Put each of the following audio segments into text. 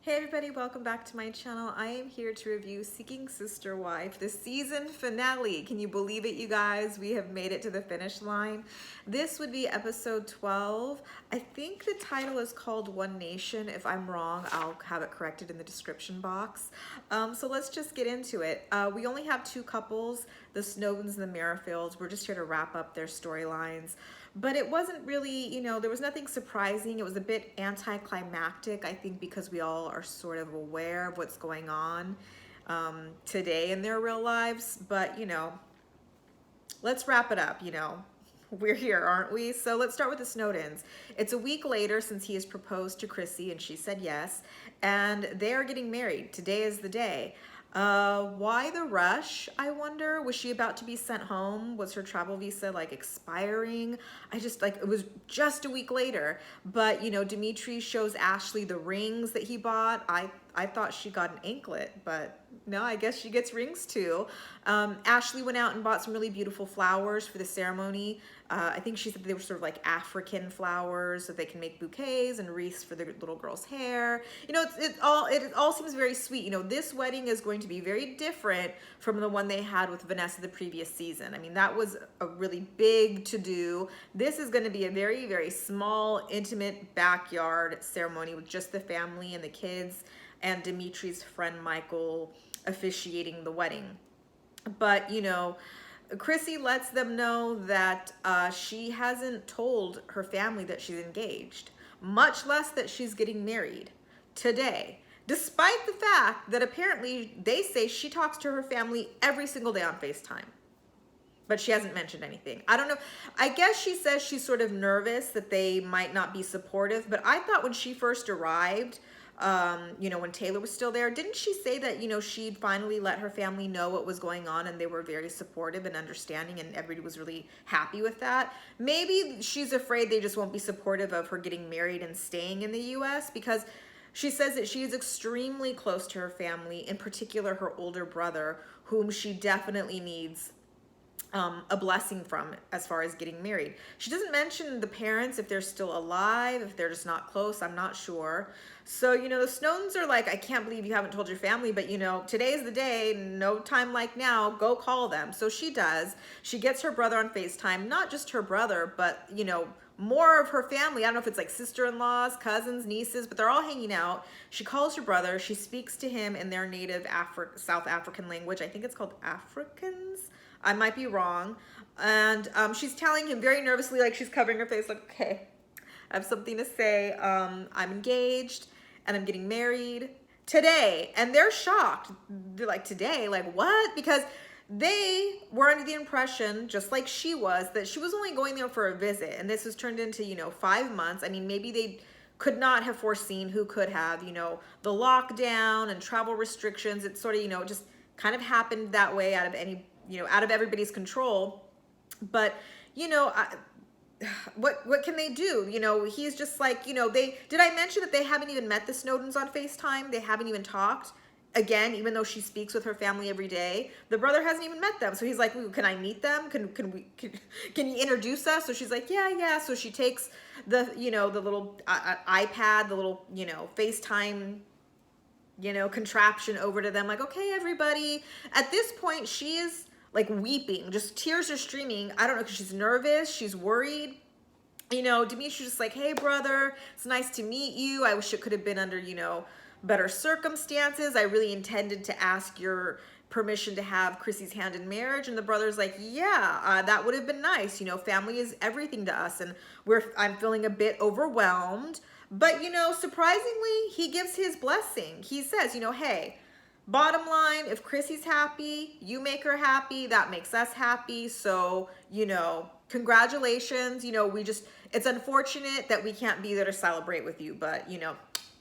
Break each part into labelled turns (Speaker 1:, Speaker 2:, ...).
Speaker 1: Hey everybody, welcome back to my channel. I am here to review Seeking Sister Wife, the season finale. Can you believe it, you guys? We have made it to the finish line. This would be episode 12. I think the title is called One Nation. If I'm wrong, I'll have it corrected in the description box. So let's just get into it. We only have two couples, the Snowdens and the Merrifields. We're just here to wrap up their storylines. But it wasn't really, there was nothing surprising. It was a bit anticlimactic, I think, because we all are sort of aware of what's going on today in their real lives. But, let's wrap it up, We're here, aren't we? So let's start with the Snowdens. It's a week later since he has proposed to Chrissy and she said yes. And they are getting married. Today is the day. Why the rush, I wonder? Was she about to be sent home? Was her travel visa like expiring? It was just a week later. But, Dimitri shows Ashley the rings that he bought. I thought she got an anklet, but no, I guess she gets rings too. Ashley went out and bought some really beautiful flowers for the ceremony. I think she said they were sort of like African flowers so they can make bouquets and wreaths for the little girl's hair. It all seems very sweet. This wedding is going to be very different from the one they had with Vanessa the previous season. I mean, that was a really big to-do. This is going to be a very, very small, intimate backyard ceremony with just the family and the kids and Dimitri's friend Michael officiating the wedding. But, Chrissy lets them know that she hasn't told her family that she's engaged, much less that she's getting married today, despite the fact that apparently they say she talks to her family every single day on FaceTime. But she hasn't mentioned anything. I don't know. I guess she says she's sort of nervous that they might not be supportive, but I thought when she first arrived, when Taylor was still there, didn't she say that, she'd finally let her family know what was going on and they were very supportive and understanding and everybody was really happy with that? Maybe she's afraid they just won't be supportive of her getting married and staying in the US, because she says that she is extremely close to her family, in particular her older brother, whom she definitely needs a blessing from as far as getting married. She doesn't mention the parents, if they're still alive, if they're just not close, I'm not sure. So, the Snowdens are like, I can't believe you haven't told your family, but today's the day, no time like now, go call them. So she does. She gets her brother on FaceTime, not just her brother, but, more of her family. I don't know if it's like sister-in-laws, cousins, nieces, but they're all hanging out. She calls her brother. She speaks to him in their native South African language. I think it's called Afrikaans. I might be wrong. And she's telling him very nervously, like she's covering her face, like, okay, I have something to say. I'm engaged and I'm getting married today. And they're shocked. They're like, today? Like, what? Because they were under the impression, just like she was, that she was only going there for a visit. And this was turned into, 5 months. I mean, maybe they could not have foreseen, who could have, the lockdown and travel restrictions. It sort of, just kind of happened that way out of everybody's control. But, what can they do? He's just like, did I mention that they haven't even met the Snowdens on FaceTime? They haven't even talked. Again, even though she speaks with her family every day, the brother hasn't even met them. So he's like, can I meet them? Can you introduce us? So she's like, yeah. So she takes the little iPad, the little, FaceTime, contraption over to them, like, okay, everybody. At this point, she is like weeping, just tears are streaming. I don't know, because she's nervous, she's worried. Dimitri's just like, hey, brother, it's nice to meet you. I wish it could have been under, better circumstances. I really intended to ask your permission to have Chrissy's hand in marriage. And the brother's like, yeah, that would have been nice. Family is everything to us. And I'm feeling a bit overwhelmed. But, surprisingly, he gives his blessing. He says, hey, bottom line, if Chrissy's happy, you make her happy, that makes us happy. So, congratulations. It's unfortunate that we can't be there to celebrate with you, but,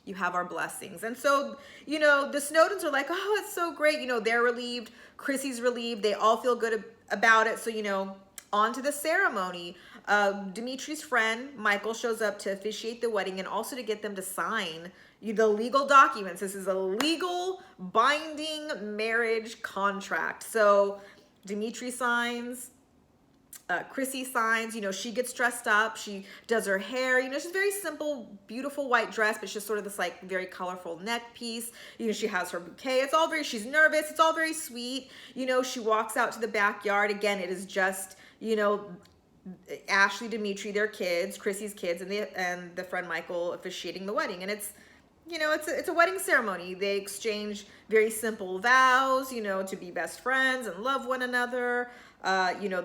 Speaker 1: you have our blessings. And so, the Snowdens are like, oh, it's so great. They're relieved. Chrissy's relieved. They all feel good about it. So, on to the ceremony. Dimitri's friend, Michael, shows up to officiate the wedding and also to get them to sign the legal documents. This is a legal, binding marriage contract. So Dimitri signs, Chrissy signs, you know, she gets dressed up, she does her hair, you know, she's very simple, beautiful white dress, but she's sort of this like very colorful neck piece. You know, she has her bouquet. It's all very, she's nervous. It's all very sweet. You know, she walks out to the backyard. Again, it is just, you know, Ashley, Dimitri, their kids, Chrissy's kids, and the friend Michael officiating the wedding. And it's, you know, it's a wedding ceremony. They exchange very simple vows, you know, to be best friends and love one another. You know,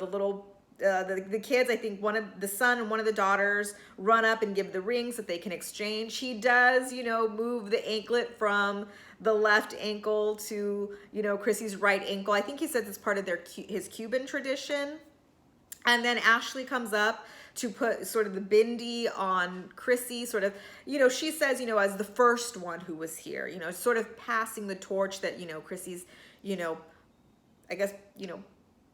Speaker 1: the kids, I think one of the son and one of the daughters run up and give the rings that they can exchange. He does, you know, move the anklet from the left ankle to, you know, Chrissy's right ankle. I think he says it's part of his Cuban tradition. And then Ashley comes up to put sort of the bindi on Chrissy, sort of, you know, she says, you know, as the first one who was here, you know, sort of passing the torch that, you know, Chrissy's, you know, I guess, you know,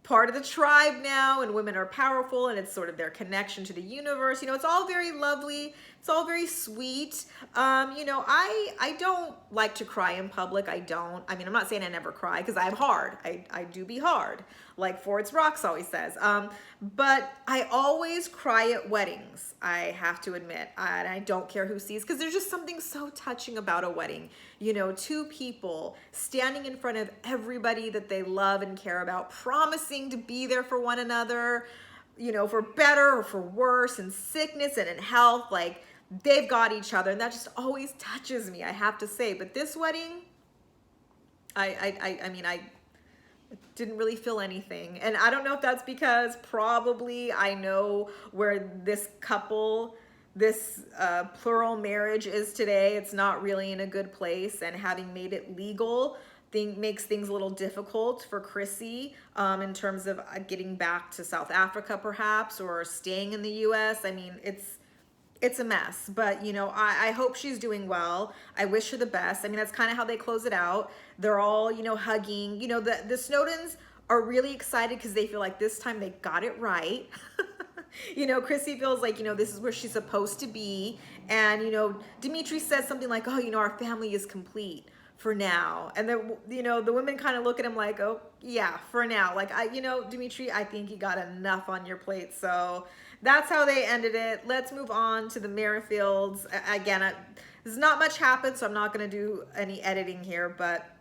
Speaker 1: part of the tribe now, and women are powerful, and it's sort of their connection to the universe. You know, it's all very lovely. It's all very sweet. You know, I don't like to cry in public. I don't. I mean, I'm not saying I never cry, because I'm hard. I do be hard, like Ford's Rocks always says. But I always cry at weddings, I have to admit. And I don't care who sees, because there's just something so touching about a wedding. You know, two people standing in front of everybody that they love and care about, promising to be there for one another, you know, for better or for worse, in sickness and in health. Like, they've got each other, and that just always touches me, I have to say. But this wedding, I mean, I didn't really feel anything. And I don't know if that's because probably I know where this couple, this plural marriage is today. It's not really in a good place, and having made it legal makes things a little difficult for Chrissy in terms of getting back to South Africa perhaps, or staying in the US. I mean, it's a mess, but you know, I hope she's doing well. I wish her the best. I mean, that's kind of how they close it out. They're all, you know, hugging. You know, the Snowdens are really excited because they feel like this time they got it right. You know, Chrissy feels like, you know, this is where she's supposed to be. And, you know, Dimitri says something like, oh, you know, our family is complete for now. And then, you know, the women kind of look at him like, oh, yeah, for now. Like, you know, Dimitri, I think you got enough on your plate. So that's how they ended it. Let's move on to the Merrifields. Again, there's not much happened, so I'm not going to do any editing here, but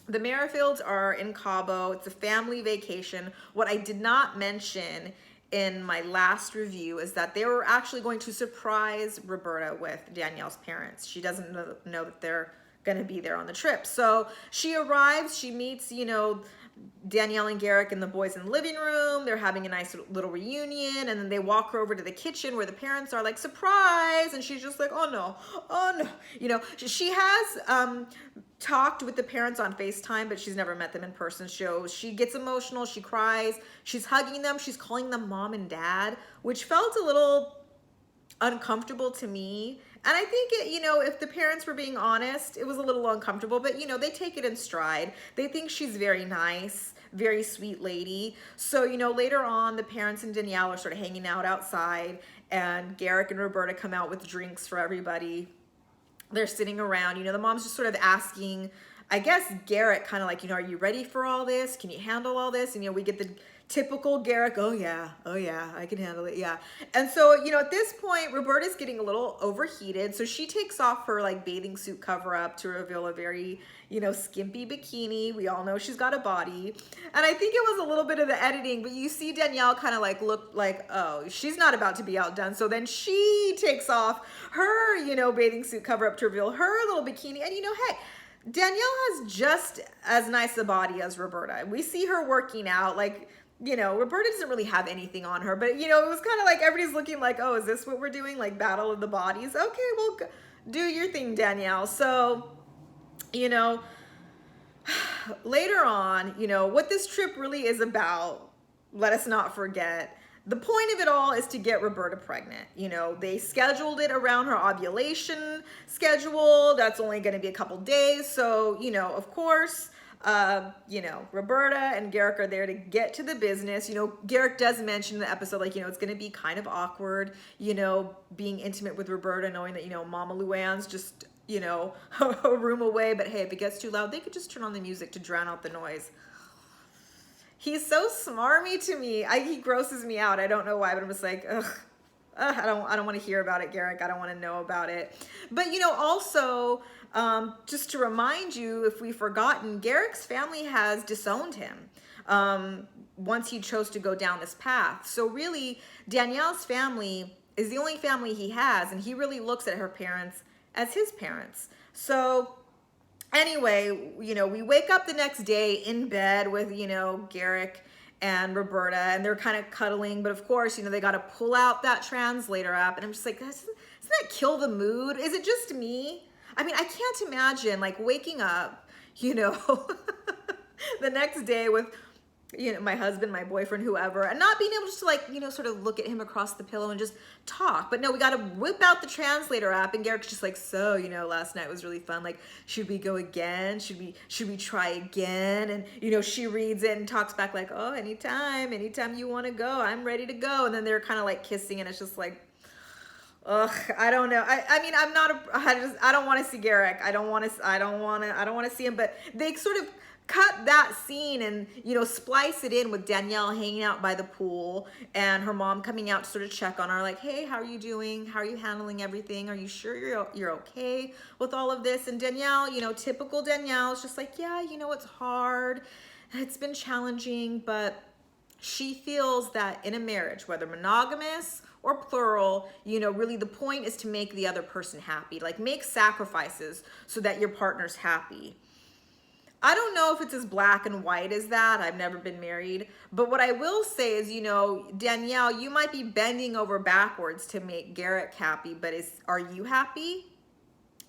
Speaker 1: the Merrifields are in Cabo. It's a family vacation. What I did not mention in my last review is that they were actually going to surprise Roberta with Danielle's parents. She doesn't know that they're going to be there on the trip. So she arrives, she meets, you know, Danielle and Garrick and the boys in the living room. They're having a nice little reunion, and then they walk her over to the kitchen where the parents are, like, surprise, and she's just like, oh no. You know, she has talked with the parents on FaceTime, but she's never met them in person. She gets emotional, she cries, she's hugging them, she's calling them mom and dad, which felt a little uncomfortable to me. And I think it, you know, if the parents were being honest, it was a little uncomfortable, but you know, they take it in stride. They think she's very nice, very sweet lady. So, you know, later on, the parents and Danielle are sort of hanging out outside, and Garrick and Roberta come out with drinks for everybody. They're sitting around, you know, the mom's just sort of asking, I guess, Garrick kind of like, you know, are you ready for all this? Can you handle all this? And, you know, we get the typical Garrick, oh yeah, I can handle it, yeah. And so, you know, at this point, Roberta's getting a little overheated, so she takes off her, like, bathing suit cover up to reveal a very, you know, skimpy bikini. We all know she's got a body. And I think it was a little bit of the editing, but you see Danielle kind of like look like, oh, she's not about to be outdone. So then she takes off her, you know, bathing suit cover up to reveal her little bikini. And, you know, hey, Danielle has just as nice a body as Roberta. We see her working out, like, you know, Roberta doesn't really have anything on her, but, you know, it was kind of like everybody's looking like, oh, is this what we're doing? Like, battle of the bodies? Okay, well, do your thing, Danielle. So, you know, later on, you know, what this trip really is about, let us not forget, the point of it all is to get Roberta pregnant. You know, they scheduled it around her ovulation schedule. That's only going to be a couple days. So, you know, of course, you know, Roberta and Garrick are there to get to the business. You know, Garrick does mention in the episode, like, you know, it's going to be kind of awkward, you know, being intimate with Roberta, knowing that, you know, Mama Luann's just, you know, a room away. But hey, if it gets too loud, they could just turn on the music to drown out the noise. He's so smarmy to me. He grosses me out. I don't know why, but I'm just like, ugh. I don't want to hear about it, Garrick. I don't want to know about it. But, you know, also, just to remind you, if we've forgotten, Garrick's family has disowned him once he chose to go down this path. So really, Danielle's family is the only family he has, and he really looks at her parents as his parents. So anyway, you know, we wake up the next day in bed with, you know, Garrick and Roberta, and they're kind of cuddling, but of course, you know, they got to pull out that translator app, and I'm just like, doesn't that kill the mood? Is it just me? I mean, I can't imagine like waking up, you know, the next day with, you know, my husband, my boyfriend, whoever, and not being able just to like, you know, sort of look at him across the pillow and just talk. But no, we got to whip out the translator app, and Garrick's just like, so, you know, last night was really fun. Like, should we go again? Should we try again? And, you know, she reads it and talks back like, oh, anytime you want to go, I'm ready to go. And then they're kind of like kissing, and it's just like, ugh, I don't know. I mean, I don't want to see Garrick. I don't want to see him, but they sort of cut that scene and, you know, splice it in with Danielle hanging out by the pool and her mom coming out to sort of check on her, like, hey, how are you doing? How are you handling everything? Are you sure you're okay with all of this? And Danielle, you know, typical Danielle, is just like, yeah, you know, it's hard. It's been challenging, but she feels that in a marriage, whether monogamous or plural, you know, really the point is to make the other person happy, like make sacrifices so that your partner's happy. I don't know if it's as black and white as that. I've never been married. But what I will say is, you know, Danielle, you might be bending over backwards to make Garrick happy, but are you happy?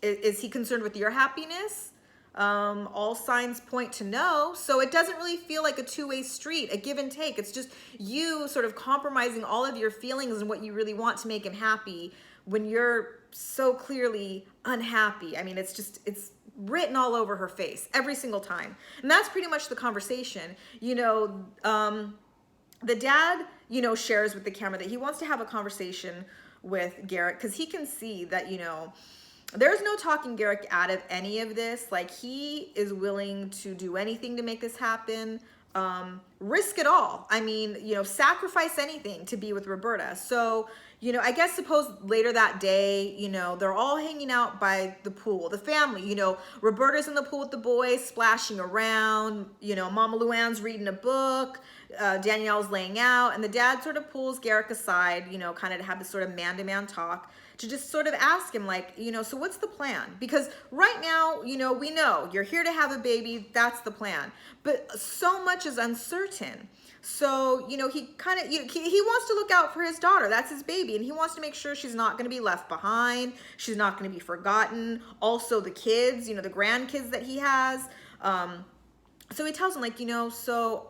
Speaker 1: Is he concerned with your happiness? All signs point to no. So it doesn't really feel like a two-way street, a give and take. It's just you sort of compromising all of your feelings and what you really want to make him happy when you're so clearly unhappy. I mean, it's written all over her face every single time. And that's pretty much the conversation. You know, the dad, you know, shares with the camera that he wants to have a conversation with Garrick because he can see that, you know, there's no talking Garrick out of any of this. Like, he is willing to do anything to make this happen, risk it all. I mean, you know, sacrifice anything to be with Roberta. So, you know, I guess suppose later that day, you know, they're all hanging out by the pool, the family, you know, Roberta's in the pool with the boys, splashing around, you know, Mama Luann's reading a book, Danielle's laying out, and the dad sort of pulls Garrick aside, you know, kind of to have this sort of man-to-man talk, to just sort of ask him, like, you know, so what's the plan? Because right now, you know, we know you're here to have a baby, that's the plan, but so much is uncertain. So, you know, he kind of, he wants to look out for his daughter. That's his baby. And he wants to make sure she's not going to be left behind. She's not going to be forgotten. Also the kids, you know, the grandkids that he has. So he tells him, like, you know, so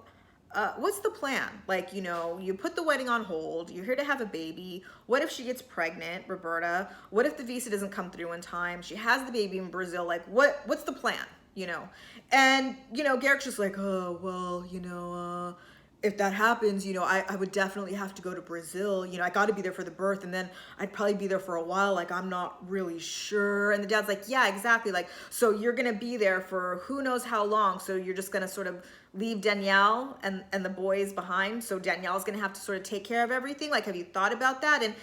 Speaker 1: what's the plan? Like, you know, you put the wedding on hold. You're here to have a baby. What if she gets pregnant, Roberta? What if the visa doesn't come through in time? She has the baby in Brazil. Like, what's the plan? You know? And, you know, Garrick's just like, oh, well, you know, if that happens, you know, I would definitely have to go to Brazil. You know, I got to be there for the birth, and then I'd probably be there for a while. Like, I'm not really sure. And the dad's like, yeah, exactly. Like, so you're going to be there for who knows how long. So you're just going to sort of leave Danielle and the boys behind. So Danielle's going to have to sort of take care of everything. Like, have you thought about that? And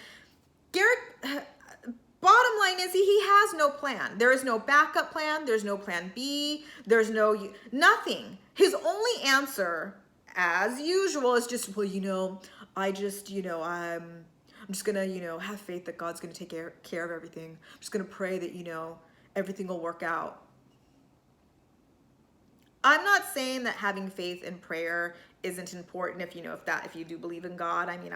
Speaker 1: Garrick, bottom line is he has no plan. There is no backup plan. There's no plan B. There's nothing. His only answer, as usual, is just, well, you know, I'm just gonna, you know, have faith that God's gonna take care of everything. I'm just gonna pray that, you know, everything will work out. I'm not saying that having faith in prayer isn't important if you do believe in God. I mean,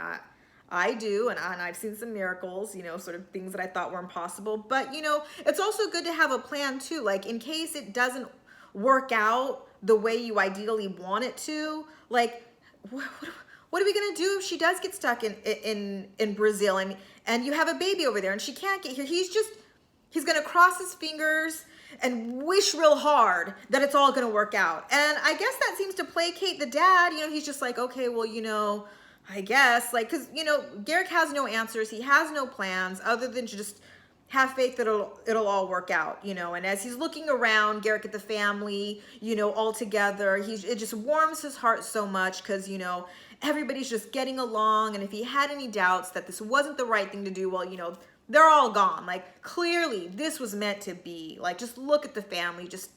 Speaker 1: I do, and I've seen some miracles, you know, sort of things that I thought were impossible. But, you know, it's also good to have a plan too. Like, in case it doesn't work out the way you ideally want it to, like, what are we gonna do if she does get stuck in Brazil and you have a baby over there and she can't get here? He's gonna cross his fingers and wish real hard that it's all gonna work out. And I guess that seems to placate the dad. You know, he's just like, okay, well, you know, I guess, like, because, you know, Garrick has no answers. He has no plans other than just have faith that it'll all work out, you know. And as he's looking around, Garrick at the family, you know, all together, it just warms his heart so much because, you know, everybody's just getting along. And if he had any doubts that this wasn't the right thing to do, well, you know, they're all gone. Like, clearly this was meant to be. Like, just look at the family, just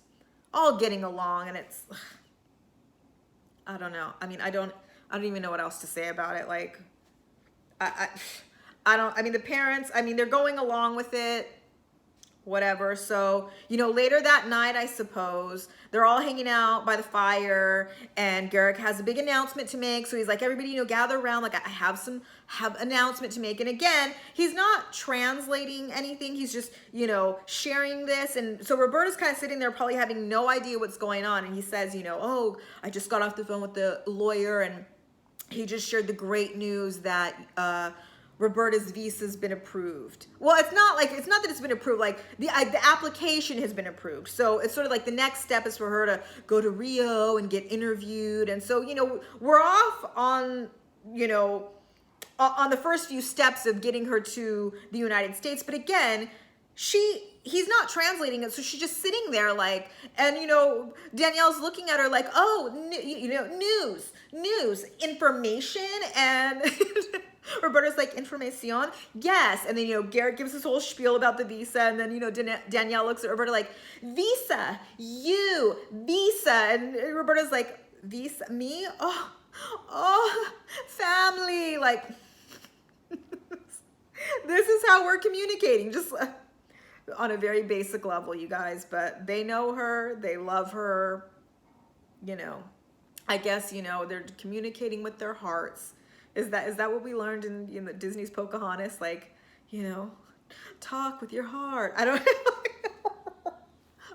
Speaker 1: all getting along. And it's, I don't know. I mean, I don't even know what else to say about it. Like, I mean, the parents, I mean, they're going along with it, whatever. So, you know, later that night, I suppose, they're all hanging out by the fire, and Garrick has a big announcement to make. So he's like, everybody, you know, gather around. Like, I have announcement to make. And again, he's not translating anything. He's just, you know, sharing this. And so Roberta's kind of sitting there probably having no idea what's going on. And he says, you know, oh, I just got off the phone with the lawyer, and he just shared the great news that, Roberta's visa's been approved. Well, it's not that it's been approved, like the application has been approved. So it's sort of like the next step is for her to go to Rio and get interviewed. And so, you know, we're off on, you know, on the first few steps of getting her to the United States. But again, he's not translating it. So she's just sitting there like, and, you know, Danielle's looking at her like, oh, you know, news, information. And Roberta's like, information? Yes. And then, you know, Garrick gives his whole spiel about the visa. And then, you know, Danielle looks at Roberta like, visa, visa. And Roberta's like, visa, me? Oh, family. Like, this is how we're communicating. Just on a very basic level, you guys. But they know her. They love her. You know, I guess, you know, they're communicating with their hearts. Is that what we learned in the Disney's Pocahontas? Like, you know, talk with your heart. I don't know.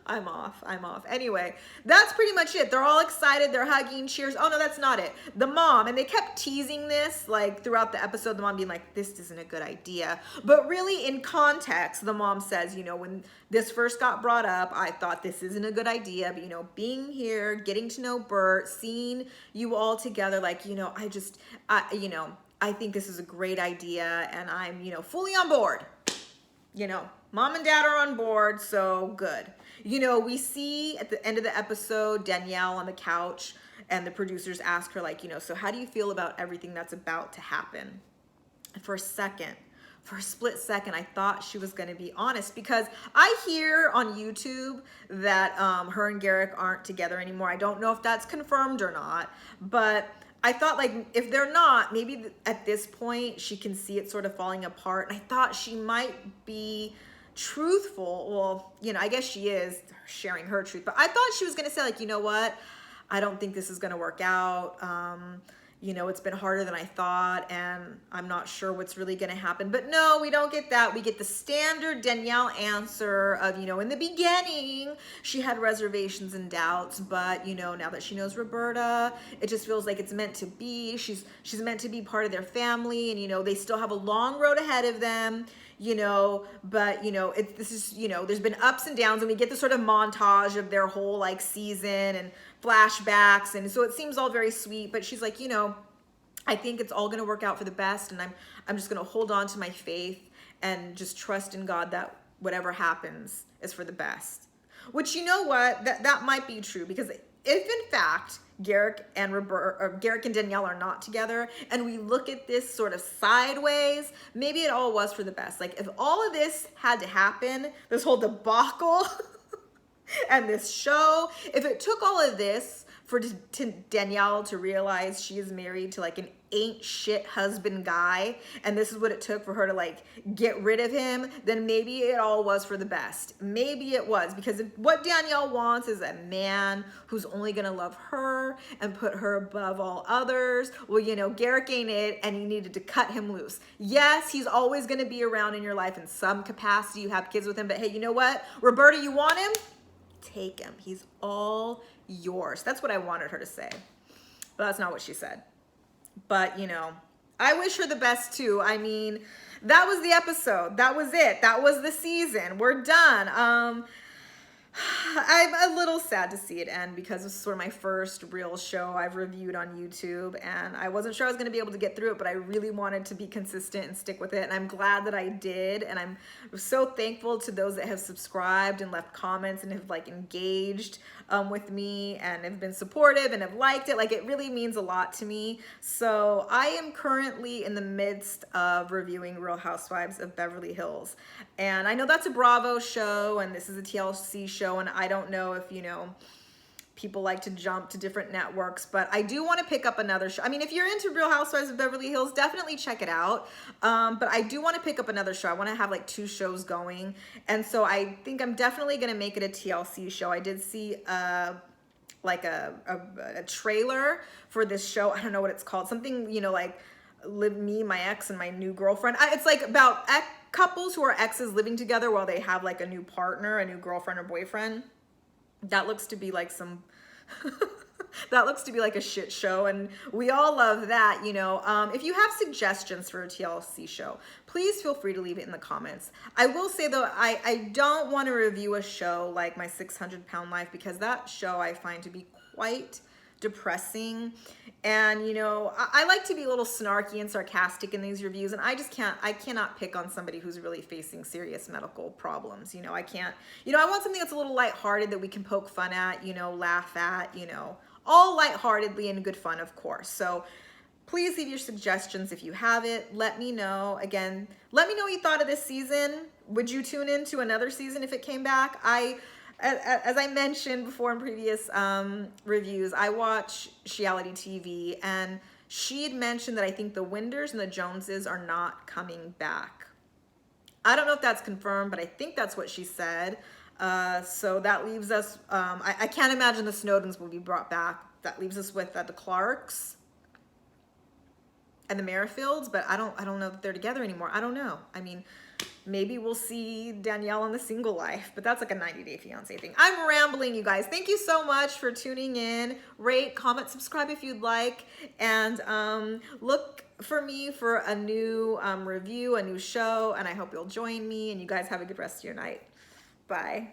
Speaker 1: I'm off. Anyway, that's pretty much it. They're all excited. They're hugging, cheers. Oh, no, that's not it. The mom, and they kept teasing this, like, throughout the episode, the mom being like, this isn't a good idea. But really, in context, the mom says, you know, when this first got brought up, I thought this isn't a good idea. But, you know, being here, getting to know Bert, seeing you all together, like, you know, you know, I think this is a great idea, and I'm, you know, fully on board. You know, mom and dad are on board, so good. You know, we see at the end of the episode, Danielle on the couch, and the producers ask her, like, you know, so how do you feel about everything that's about to happen? And for a split second, I thought she was going to be honest, because I hear on YouTube that her and Garrick aren't together anymore. I don't know if that's confirmed or not, but I thought, like, if they're not, maybe at this point she can see it sort of falling apart. And I thought she might be truthful. Well, you know, I guess she is sharing her truth, but I thought she was going to say, like, you know what? I don't think this is going to work out. You know, it's been harder than I thought, and I'm not sure what's really going to happen. But no, we don't get that. We get the standard Danielle answer of, you know, in the beginning, she had reservations and doubts, but, you know, now that she knows Roberta, it just feels like it's meant to be. She's meant to be part of their family, and, you know, they still have a long road ahead of them, you know, but, you know, this is, you know, there's been ups and downs, and we get this sort of montage of their whole, like, season and flashbacks, and so it seems all very sweet. But she's like, you know, I think it's all going to work out for the best, and I'm just going to hold on to my faith and just trust in God that whatever happens is for the best. Which, you know what, that might be true, because if in fact Garrick and Danielle are not together, and we look at this sort of sideways, maybe it all was for the best. Like, if all of this had to happen, this whole debacle and this show, if it took all of this for Danielle to realize she is married to, like, an ain't shit husband guy, and this is what it took for her to, like, get rid of him, then maybe it all was for the best. Maybe it was, because what Danielle wants is a man who's only gonna love her and put her above all others. Well, you know, Garrick ain't it, and you needed to cut him loose. Yes, he's always gonna be around in your life in some capacity. You have kids with him, but hey, you know what? Roberta, you want him? Take him. He's all yours. That's what I wanted her to say, but that's not what she said. But, you know, I wish her the best too. I mean, that was the episode. That was it. That was the season. We're done. I'm a little sad to see it end because this is sort of my first real show I've reviewed on YouTube, and I wasn't sure I was going to be able to get through it, but I really wanted to be consistent and stick with it, and I'm glad that I did. And I'm so thankful to those that have subscribed and left comments and have like engaged with me and have been supportive and have liked it. Like, it really means a lot to me. So I am currently in the midst of reviewing Real Housewives of Beverly Hills, and I know that's a Bravo show and this is a TLC show, and I don't know if, you know, people like to jump to different networks, but I do want to pick up another show. I mean, if you're into Real Housewives of Beverly Hills, definitely check it out. But I do want to pick up another show. I want to have like 2 shows going. And so I think I'm definitely going to make it a TLC show. I did see like a trailer for this show. I don't know what it's called. Something, you know, like Me, My Ex, and My New Girlfriend. It's like about couples who are exes living together while they have like a new partner, a new girlfriend or boyfriend. That looks to be like some that looks to be like a shit show, and we all love that, you know. If you have suggestions for a TLC show, please feel free to leave it in the comments. I will say though, I don't want to review a show like My 600-Pound Life, because that show I find to be quite depressing. And, you know, I like to be a little snarky and sarcastic in these reviews, and I cannot pick on somebody who's really facing serious medical problems. You know, I can't, you know, I want something that's a little lighthearted that we can poke fun at, you know, laugh at, you know, all lightheartedly and good fun, of course. So please leave your suggestions if you have it. Let me know. Again, let me know what you thought of this season. Would you tune in to another season if it came back? As I mentioned before in previous reviews, I watch reality TV, and she had mentioned that I think the Winders and the Joneses are not coming back. I don't know if that's confirmed, but I think that's what she said. So that leaves us, I can't imagine the Snowdens will be brought back. That leaves us with the Clarks and the Merrifields, but I don't know that they're together anymore. I don't know. I mean, maybe we'll see Danielle on The Single Life, but that's like a 90-Day Fiance thing. I'm rambling, you guys. Thank you so much for tuning in. Rate, comment, subscribe if you'd like, and look for me for a new review, a new show, and I hope you'll join me, and you guys have a good rest of your night. Bye.